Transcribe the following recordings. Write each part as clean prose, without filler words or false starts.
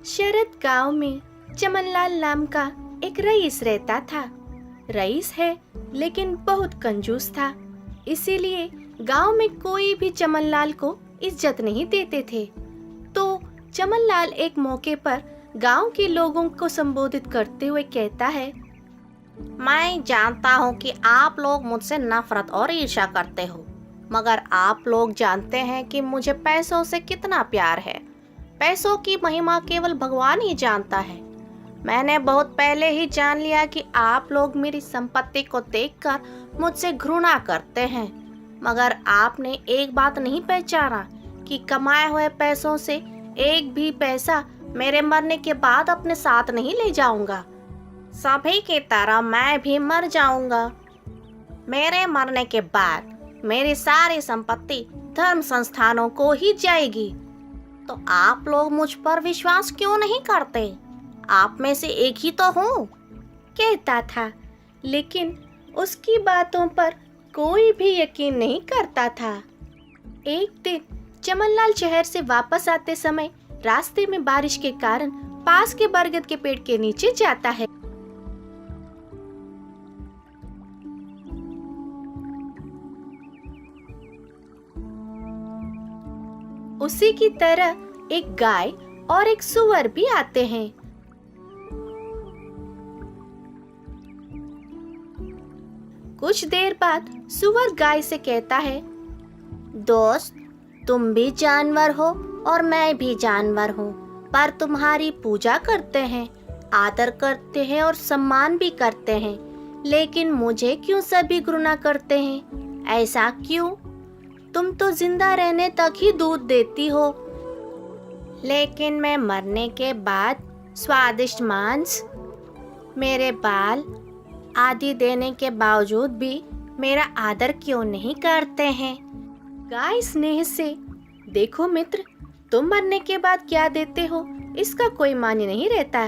शरद गांव में चमनलाल नाम का एक रईस रहता था। रईस है लेकिन बहुत कंजूस था, इसीलिए गांव में कोई भी चमनलाल को इज्जत नहीं देते थे। तो चमनलाल एक मौके पर गांव के लोगों को संबोधित करते हुए कहता है, मैं जानता हूँ कि आप लोग मुझसे नफरत और ईर्ष्या करते हो, मगर आप लोग जानते हैं कि मुझे पैसों से कितना प्यार है। पैसों की महिमा केवल भगवान ही जानता है। मैंने बहुत पहले ही जान लिया कि आप लोग मेरी संपत्ति को देखकर मुझसे घृणा करते हैं, मगर आपने एक बात नहीं पहचाना कि कमाए हुए पैसों से एक भी पैसा मेरे मरने के बाद अपने साथ नहीं ले जाऊंगा। सभी की तरह मैं भी मर जाऊंगा। मेरे मरने के बाद मेरी सारी संपत्ति धर्म संस्थानों को ही जाएगी। तो आप लोग मुझ पर विश्वास क्यों नहीं करते? आप में से एक ही तो हूँ। कहता था, लेकिन उसकी बातों पर कोई भी यकीन नहीं करता था। एक दिन चमनलाल शहर से वापस आते समय रास्ते में बारिश के कारण पास के बरगद के पेड़ के नीचे जाता है। उसी की तरह एक गाय और एक सूअर भी आते हैं। कुछ देर बाद सूअर गाय से कहता है, दोस्त, तुम भी जानवर हो और मैं भी जानवर हूँ, पर तुम्हारी पूजा करते हैं, आदर करते हैं और सम्मान भी करते हैं। लेकिन मुझे क्यों सभी घृणा करते हैं? ऐसा क्यों? तुम तो जिंदा रहने तक ही दूध देती हो, लेकिन मैं मरने के बाद स्वादिष्ट मांस, मेरे बाल आदि देने के बावजूद भी मेरा आदर क्यों नहीं करते हैं? गाय स्नेह से, देखो मित्र, तुम मरने के बाद क्या देते हो इसका कोई मायने नहीं रहता।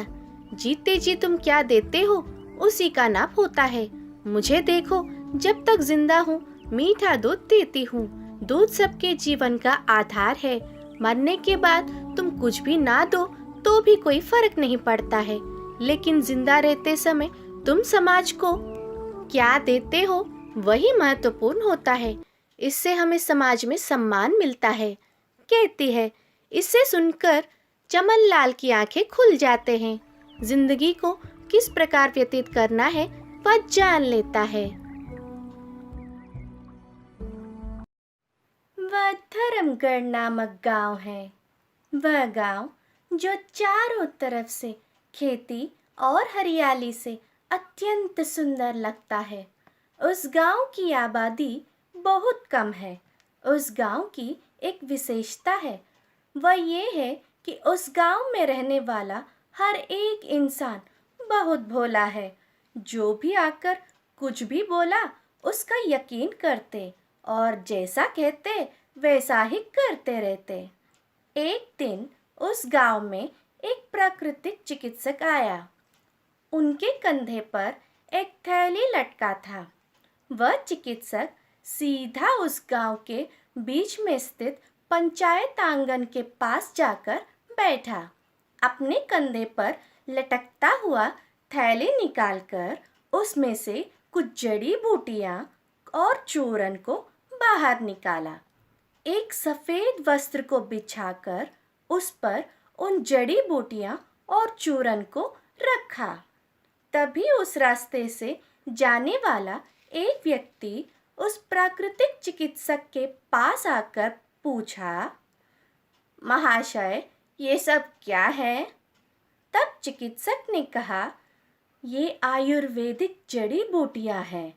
जीते जी तुम क्या देते हो उसी का नाप होता है। मुझे देखो, जब तक जिंदा हूँ मीठा दूध देती हूँ। दूध सबके जीवन का आधार है। मरने के बाद तुम कुछ भी ना दो तो भी कोई फर्क नहीं पड़ता है, लेकिन जिंदा रहते समय तुम समाज को क्या देते हो वही महत्वपूर्ण होता है। इससे हमें समाज में सम्मान मिलता है, कहती है। इसे सुनकर चमनलाल की आंखें खुल जाते हैं। जिंदगी को किस प्रकार व्यतीत करना है वह जान लेता है। वह धर्मगढ़ नामक गांव है। वह गांव जो चारों तरफ से खेती और हरियाली से अत्यंत सुंदर लगता है। उस गांव की आबादी बहुत कम है। उस गांव की एक विशेषता है, वह ये है कि उस गांव में रहने वाला हर एक इंसान बहुत भोला है। जो भी आकर कुछ भी बोला उसका यकीन करते और जैसा कहते वैसा ही करते रहते। एक दिन उस गांव में एक प्राकृतिक चिकित्सक आया। उनके कंधे पर एक थैली लटका था। वह चिकित्सक सीधा उस गांव के बीच में स्थित पंचायत आंगन के पास जाकर बैठा। अपने कंधे पर लटकता हुआ थैली निकालकर उसमें से कुछ जड़ी बूटियां और चूरन को बाहर निकाला। एक सफेद वस्त्र को बिछाकर उस पर उन जड़ी बूटियां और चूरन को रखा। तभी उस रास्ते से जाने वाला एक व्यक्ति उस प्राकृतिक चिकित्सक के पास आकर पूछा, महाशय, ये सब क्या है? तब चिकित्सक ने कहा, ये आयुर्वेदिक जड़ी बूटियां हैं।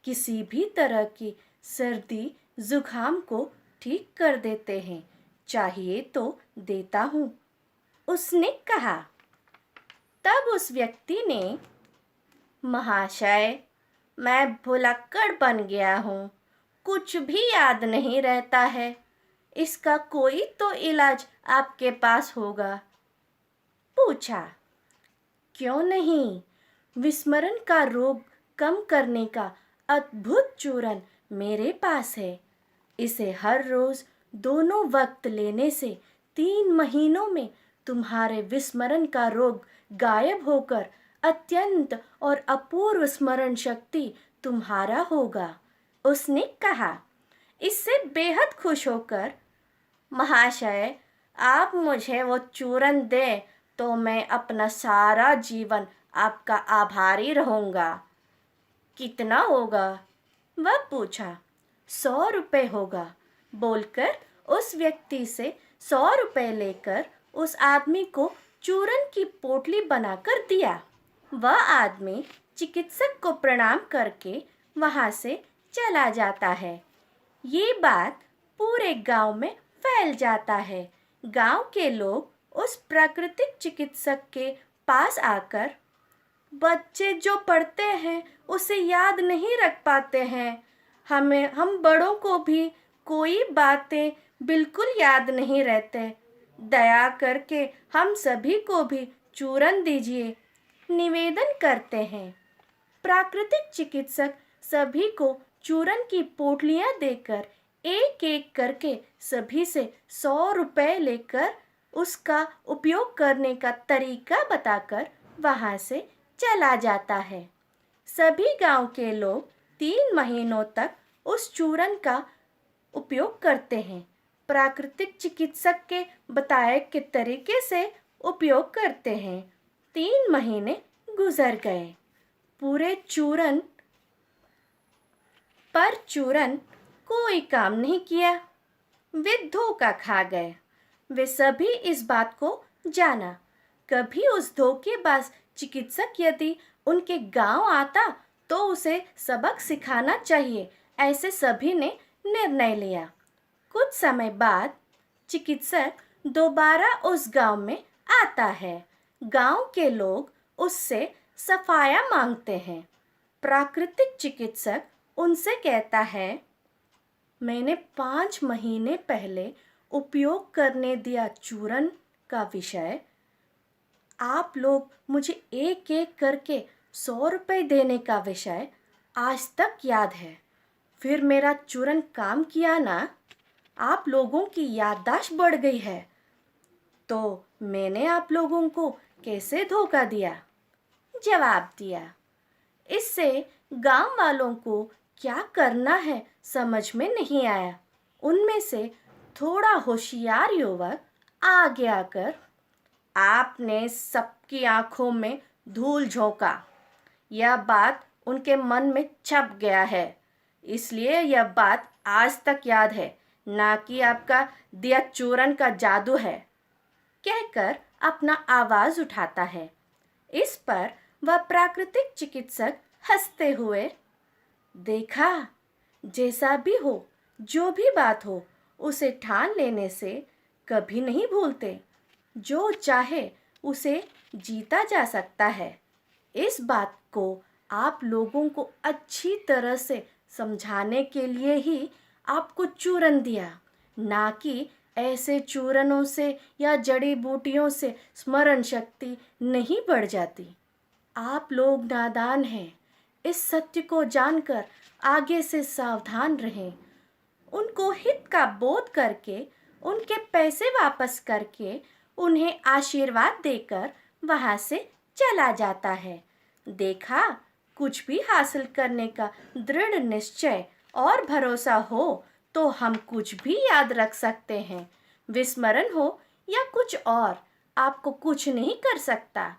किसी भी तरह की सर्दी जुकाम को ठीक कर देते हैं। चाहिए तो देता हूँ, उसने कहा। तब उस व्यक्ति ने, महाशय, मैं भुलक्कड़ बन गया हूँ, कुछ भी याद नहीं रहता है। इसका कोई तो इलाज आपके पास होगा। पूछा, क्यों नहीं? विस्मरण का रोग कम करने का अद्भुत चूरन मेरे पास है। इसे हर रोज दोनों वक्त लेने से 3 महीनों में तुम्हारे विस्मरण का रोग गायब होकर अत्यंत और अपूर्व स्मरण शक्ति तुम्हारा होगा। उसने कहा। इससे बेहद खुश होकर, महाशय, आप मुझे वो चूरन दें तो मैं अपना सारा जीवन आपका आभारी रहूँगा। कितना होगा? वह पूछा। 100 रुपये होगा, बोलकर उस व्यक्ति से 100 रुपये लेकर उस आदमी को चूरन की पोटली बनाकर दिया। वह आदमी चिकित्सक को प्रणाम करके वहाँ से चला जाता है। ये बात पूरे गांव में फैल जाता है। गांव के लोग उस प्राकृतिक चिकित्सक के पास आकर, बच्चे जो पढ़ते हैं उसे याद नहीं रख पाते हैं। हम बड़ों को भी कोई बातें बिल्कुल याद नहीं रहते। दया करके हम सभी को भी चूरन दीजिए, निवेदन करते हैं। प्राकृतिक चिकित्सक सभी को चूरन की पोटलियां देकर एक एक करके सभी से 100 रुपये लेकर उसका उपयोग करने का तरीका बताकर वहाँ से चला जाता है। सभी गांव के लोग 3 महीनों तक उस चूरन का उपयोग करते हैं। प्राकृतिक चिकित्सक के बताए के तरीके से उपयोग करते हैं। 3 महीने गुजर गए। पूरे चूरन कोई काम नहीं किया। वे धोखा खा गए। वे सभी इस बात को जाना। कभी उस धोखेबाज चिकित्सक यदि उनके गांव आता तो उसे सबक सिखाना चाहिए, ऐसे सभी ने निर्णय लिया। कुछ समय बाद चिकित्सक दोबारा उस गांव में आता है। गांव के लोग उससे सफाया मांगते हैं। प्राकृतिक चिकित्सक उनसे कहता है, मैंने 5 महीने पहले उपयोग करने दिया चूरन का विषय आप लोग मुझे एक एक करके 100 रुपये देने का विषय आज तक याद है। फिर मेरा चूरन काम किया ना? आप लोगों की याददाश्त बढ़ गई है। तो मैंने आप लोगों को कैसे धोखा दिया? जवाब दिया। इससे गांव वालों को क्या करना है समझ में नहीं आया। उनमें से थोड़ा होशियार युवक आगे आकर, आपने सबकी आंखों में धूल झोंका। यह बात उनके मन में छप गया है, इसलिए यह बात आज तक याद है, ना कि आपका दिया चूरन का जादू है, कहकर अपना आवाज़ उठाता है। इस पर वह प्राकृतिक चिकित्सक हंसते हुए, देखा, जैसा भी हो, जो भी बात हो, उसे ठान लेने से कभी नहीं भूलते। जो चाहे उसे जीता जा सकता है। इस बात को आप लोगों को अच्छी तरह से समझाने के लिए ही आपको चूरन दिया, ना कि ऐसे चूरनों से या जड़ी बूटियों से स्मरण शक्ति नहीं बढ़ जाती। आप लोग नादान हैं। इस सत्य को जानकर आगे से सावधान रहें। उनको हित का बोध करके, उनके पैसे वापस करके, उन्हें आशीर्वाद देकर वहाँ से चला जाता है। देखा, कुछ भी हासिल करने का दृढ़ निश्चय और भरोसा हो तो हम कुछ भी याद रख सकते हैं। विस्मरण हो या कुछ और, आपको कुछ नहीं कर सकता।